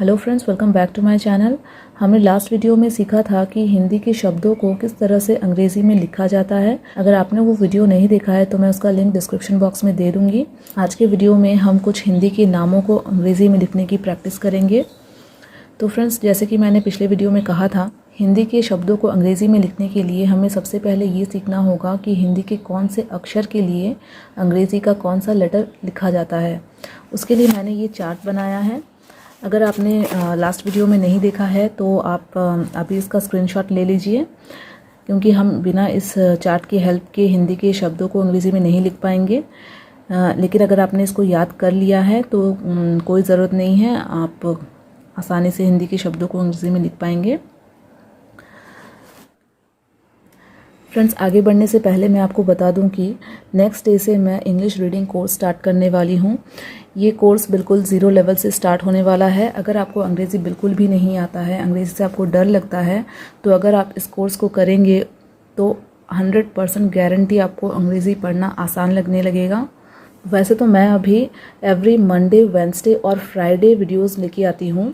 Hello friends, welcome back to my channel. हमने last video में सीखा था कि हिंदी के शब्दों को किस तरह से अंग्रेज़ी में लिखा जाता है। अगर आपने वो वीडियो नहीं देखा है तो मैं उसका लिंक डिस्क्रिप्शन बॉक्स में दे दूँगी। आज के वीडियो में हम कुछ हिंदी के नामों को अंग्रेज़ी में लिखने की प्रैक्टिस करेंगे। तो फ्रेंड्स, जैसे कि मैंने पिछले वीडियो में कहा था, हिंदी के शब्दों को अंग्रेज़ी में लिखने के लिए हमें सबसे पहले ये सीखना होगा कि हिंदी के कौन से अक्षर के लिए अंग्रेज़ी का कौन सा लेटर लिखा जाता है। उसके लिए मैंने ये चार्ट बनाया है। अगर आपने लास्ट वीडियो में नहीं देखा है तो आप अभी इसका स्क्रीनशॉट ले लीजिए, क्योंकि हम बिना इस चार्ट की हेल्प के हिंदी के शब्दों को अंग्रेज़ी में नहीं लिख पाएंगे। लेकिन अगर आपने इसको याद कर लिया है तो कोई ज़रूरत नहीं है, आप आसानी से हिंदी के शब्दों को अंग्रेज़ी में लिख पाएंगे। फ्रेंड्स, आगे बढ़ने से पहले मैं आपको बता दूं कि नेक्स्ट डे से मैं इंग्लिश रीडिंग कोर्स स्टार्ट करने वाली हूं। ये कोर्स बिल्कुल ज़ीरो लेवल से स्टार्ट होने वाला है। अगर आपको अंग्रेज़ी बिल्कुल भी नहीं आता है, अंग्रेज़ी से आपको डर लगता है, तो अगर आप इस कोर्स को करेंगे तो 100% गारंटी आपको अंग्रेज़ी पढ़ना आसान लगने लगेगा। वैसे तो मैं अभी एवरी मंडे, वेडनेसडे और फ्राइडे वीडियोज़ लेके आती हूँ,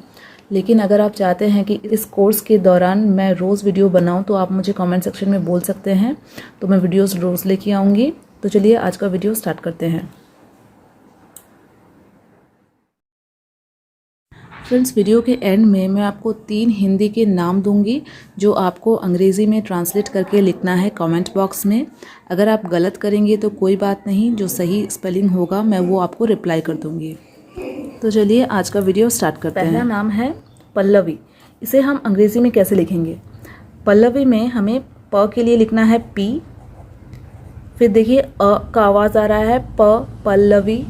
लेकिन अगर आप चाहते हैं कि इस कोर्स के दौरान मैं रोज़ वीडियो बनाऊं तो आप मुझे कमेंट सेक्शन में बोल सकते हैं, तो मैं वीडियोस रोज़ लेके आऊँगी। तो चलिए आज का वीडियो स्टार्ट करते हैं। फ्रेंड्स, वीडियो के एंड में मैं आपको 3 हिंदी के नाम दूंगी जो आपको अंग्रेज़ी में ट्रांसलेट करके लिखना है कमेंट बॉक्स में। अगर आप गलत करेंगे तो कोई बात नहीं, जो सही स्पेलिंग होगा मैं वो आपको रिप्लाई कर दूँगी। तो चलिए आज का वीडियो स्टार्ट करते हैं। पहला नाम है पल्लवी। इसे हम अंग्रेज़ी में कैसे लिखेंगे? पल्लवी में हमें प के लिए लिखना है पी, फिर देखिए अ का आवाज़ आ रहा है प, पल्लवी।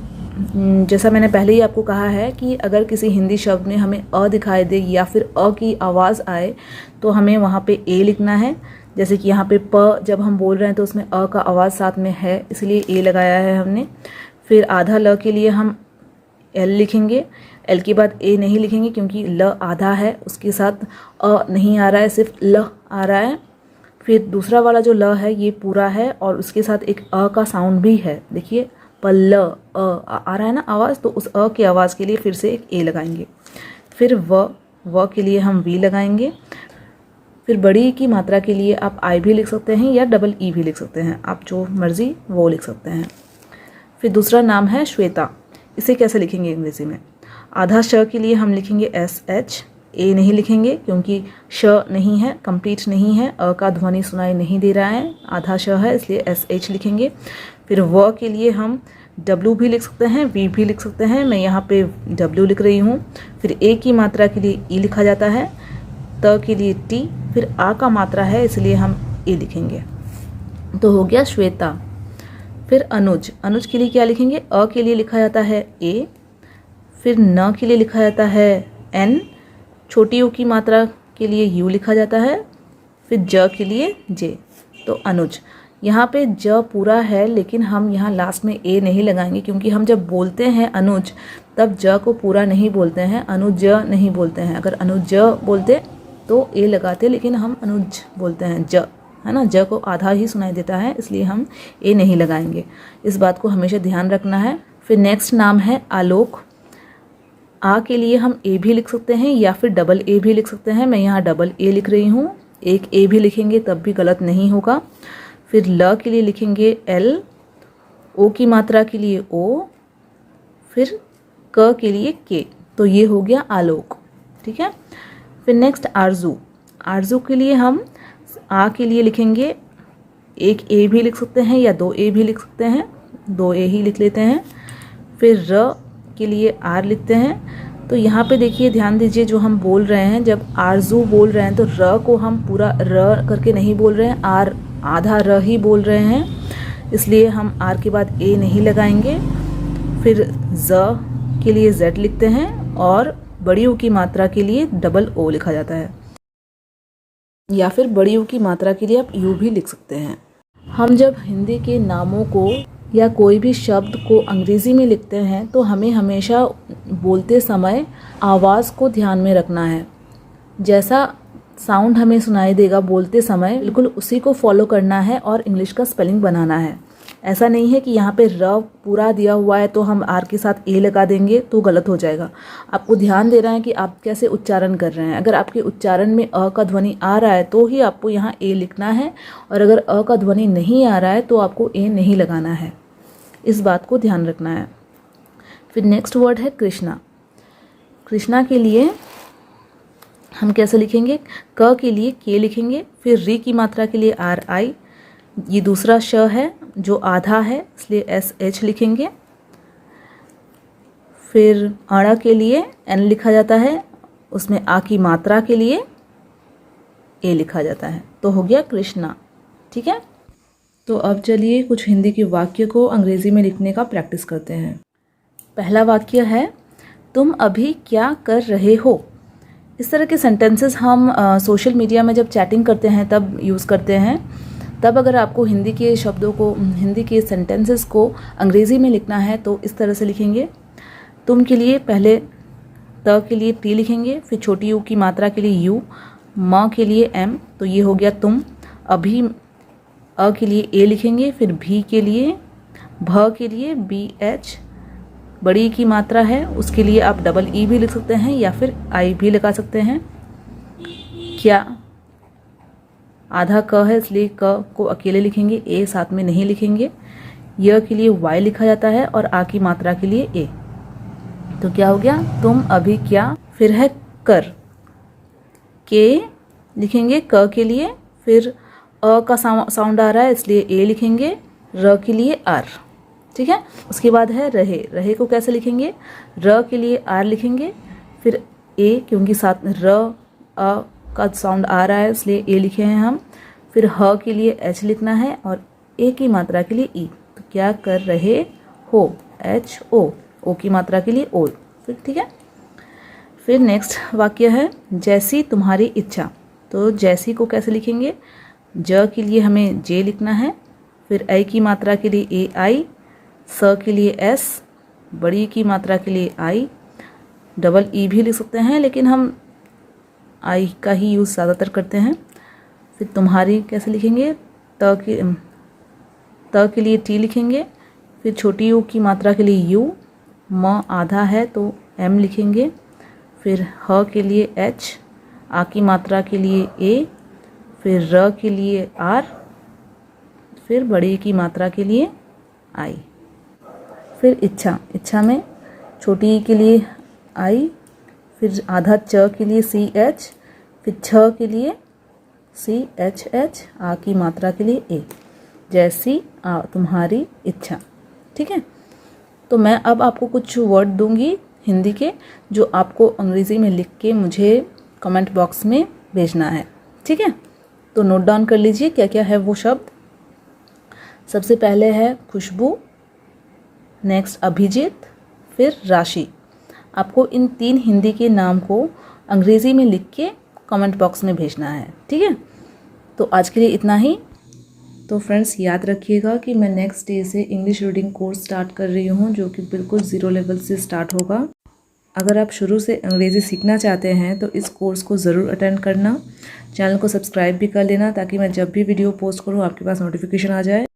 जैसा मैंने पहले ही आपको कहा है कि अगर किसी हिंदी शब्द में हमें अ दिखाई दे या फिर अ की आवाज़ आए तो हमें वहाँ पे ए लिखना है। जैसे कि यहाँ पे प जब हम बोल रहे हैं तो उसमें अ का आवाज़ साथ में है, इसलिए ए लगाया है हमने। फिर आधा ल के लिए हम एल लिखेंगे। एल के बाद ए नहीं लिखेंगे क्योंकि ल आधा है, उसके साथ अ नहीं आ रहा है, सिर्फ ल आ रहा है। फिर दूसरा वाला जो ल है ये पूरा है और उसके साथ एक अ का साउंड भी है। देखिए पल्ल आ रहा है ना आवाज़, तो उस अ की आवाज़ के लिए फिर से एक ए लगाएंगे। फिर व के लिए हम वी लगाएंगे। फिर बड़ी की मात्रा के लिए आप आई भी लिख सकते हैं या डबल ई भी लिख सकते हैं, आप जो मर्जी वो लिख सकते हैं। फिर दूसरा नाम है श्वेता। इसे कैसे लिखेंगे अंग्रेज़ी में? आधा श के लिए हम लिखेंगे SH, ए नहीं लिखेंगे क्योंकि श नहीं है, कंप्लीट नहीं है, अ का ध्वनि सुनाई नहीं दे रहा है, आधा श है इसलिए SH लिखेंगे। फिर व के लिए हम W भी लिख सकते हैं, V भी लिख सकते हैं, मैं यहाँ पे W लिख रही हूँ। फिर ए की मात्रा के लिए ई लिखा जाता है, त के लिए टी, फिर आ का मात्रा है इसलिए हम ए लिखेंगे। तो हो गया श्वेता। फिर अनुज। अनुज के लिए क्या लिखेंगे? अ के लिए लिखा जाता है ए, फिर न के लिए लिखा जाता है एन, छोटी ओ की मात्रा के लिए यू लिखा जाता है, फिर ज के लिए जे। तो अनुज। यहाँ पे ज पूरा है लेकिन हम यहाँ लास्ट में ए नहीं लगाएंगे क्योंकि हम जब बोलते हैं अनुज तब ज को पूरा नहीं बोलते हैं, अनुज नहीं बोलते हैं। अगर अनुज बोलते तो ए लगाते, लेकिन हम अनुज बोलते हैं ज, है ना, ज को आधा ही सुनाई देता है इसलिए हम ए नहीं लगाएंगे। इस बात को हमेशा ध्यान रखना है। फिर नेक्स्ट नाम है आलोक। आ के लिए हम ए भी लिख सकते हैं या फिर डबल ए भी लिख सकते हैं, मैं यहाँ डबल ए लिख रही हूँ। एक ए भी लिखेंगे तब भी गलत नहीं होगा। फिर ल के लिए लिखेंगे एल, ओ की मात्रा के लिए ओ, फिर क के लिए के। तो ये हो गया आलोक, ठीक है। फिर नेक्स्ट आरजू। आरजू के लिए हम आ के लिए लिखेंगे, एक ए भी लिख सकते हैं या 2 ए भी लिख सकते हैं, 2 ए ही लिख लेते हैं। फिर र के लिए आर लिखते हैं। तो यहाँ पे देखिए, ध्यान दीजिए, जो हम बोल रहे हैं, जब आरजू बोल रहे हैं तो र को हम पूरा र करके नहीं बोल रहे हैं, आर आधा र ही बोल रहे हैं, इसलिए हम आर के बाद ए नहीं लगाएंगे। फिर ज के लिए जेड लिखते हैं और बड़ी ओ की मात्रा के लिए डबल ओ लिखा जाता है, या फिर बड़ी यू की मात्रा के लिए आप यू भी लिख सकते हैं। हम जब हिंदी के नामों को या कोई भी शब्द को अंग्रेज़ी में लिखते हैं तो हमें हमेशा बोलते समय आवाज़ को ध्यान में रखना है। जैसा साउंड हमें सुनाई देगा बोलते समय, बिल्कुल उसी को फॉलो करना है और इंग्लिश का स्पेलिंग बनाना है। ऐसा नहीं है कि यहाँ पे र पूरा दिया हुआ है तो हम आर के साथ ए लगा देंगे तो गलत हो जाएगा। आपको ध्यान देना है कि आप कैसे उच्चारण कर रहे हैं। अगर आपके उच्चारण में अ का ध्वनि आ रहा है तो ही आपको यहाँ ए लिखना है, और अगर अ का ध्वनि नहीं आ रहा है तो आपको ए नहीं लगाना है। इस बात को ध्यान रखना है। फिर नेक्स्ट वर्ड है कृष्णा। कृष्णा के लिए हम कैसे लिखेंगे? क के लिए के लिखेंगे, फिर री की मात्रा के लिए आर आई, ये दूसरा श है जो आधा है इसलिए एस एच लिखेंगे। फिर अड़ा के लिए एन लिखा जाता है, उसमें आ की मात्रा के लिए ए लिखा जाता है, तो हो गया कृष्णा। ठीक है, तो अब चलिए कुछ हिंदी के वाक्य को अंग्रेजी में लिखने का प्रैक्टिस करते हैं। पहला वाक्य है, तुम अभी क्या कर रहे हो। इस तरह के सेंटेंसेस हम सोशल मीडिया में जब चैटिंग करते हैं तब यूज़ करते हैं। तब अगर आपको हिंदी के शब्दों को, हिंदी के सेंटेंसेस को अंग्रेज़ी में लिखना है तो इस तरह से लिखेंगे। तुम के लिए पहले त के लिए टी लिखेंगे, फिर छोटी यू की मात्रा के लिए यू, म के लिए एम, तो ये हो गया तुम। अभी अ के लिए ए लिखेंगे, फिर भी के लिए, भ के लिए बी एच, बड़ी की मात्रा है उसके लिए आप डबल ई भी लिख सकते हैं या फिर आई भी लगा सकते हैं। क्या, आधा क है इसलिए क को अकेले लिखेंगे, ए साथ में नहीं लिखेंगे। य के लिए वाई लिखा जाता है और आ की मात्रा के लिए ए, तो क्या हो गया? तुम अभी क्या। फिर है कर, के लिखेंगे क के लिए, फिर अ का साउंड आ रहा है इसलिए ए लिखेंगे, र के लिए आर। ठीक है, उसके बाद है रहे। रहे को कैसे लिखेंगे? र के लिए आर लिखेंगे, फिर ए क्योंकि साथ र अ का साउंड आ रहा है इसलिए ए लिखे हैं हम, फिर ह के लिए एच लिखना है और ए की मात्रा के लिए ई, तो क्या कर रहे हो, एच ओ की मात्रा के लिए ओ। फिर ठीक है, फिर नेक्स्ट वाक्य है, जैसी तुम्हारी इच्छा। तो जैसी को कैसे लिखेंगे? ज के लिए हमें जे लिखना है, फिर आई की मात्रा के लिए ए आई, स के लिए एस, बड़ी की मात्रा के लिए आई, डबल ई भी लिख सकते हैं लेकिन हम आई का ही यूज़ ज़्यादातर करते हैं। फिर तुम्हारी कैसे लिखेंगे? त के लिए टी लिखेंगे, फिर छोटी यू की मात्रा के लिए यू, म आधा है तो एम लिखेंगे, फिर ह के लिए एच, आ की मात्रा के लिए ए, फिर र के लिए आर, फिर बड़ी की मात्रा के लिए आई। फिर इच्छा, इच्छा में छोटी ई के लिए आई, फिर आधा च के लिए सी एच, फिर छ के लिए सी एच एच, आ की मात्रा के लिए ए, जैसी तुम्हारी इच्छा। ठीक है, तो मैं अब आपको कुछ वर्ड दूंगी हिंदी के जो आपको अंग्रेज़ी में लिख के मुझे कमेंट बॉक्स में भेजना है। ठीक है, तो नोट डाउन कर लीजिए क्या क्या है वो शब्द। सबसे पहले है खुशबू, नेक्स्ट अभिजीत, फिर राशि। आपको इन 3 हिंदी के नाम को अंग्रेज़ी में लिख के कमेंट बॉक्स में भेजना है। ठीक है, तो आज के लिए इतना ही। तो फ्रेंड्स याद रखिएगा कि मैं नेक्स्ट डे से इंग्लिश रीडिंग कोर्स स्टार्ट कर रही हूँ जो कि बिल्कुल ज़ीरो लेवल से स्टार्ट होगा। अगर आप शुरू से अंग्रेज़ी सीखना चाहते हैं तो इस कोर्स को ज़रूर अटेंड करना। चैनल को सब्सक्राइब भी कर लेना ताकि मैं जब भी वीडियो पोस्ट करूँ आपके पास नोटिफिकेशन आ जाए।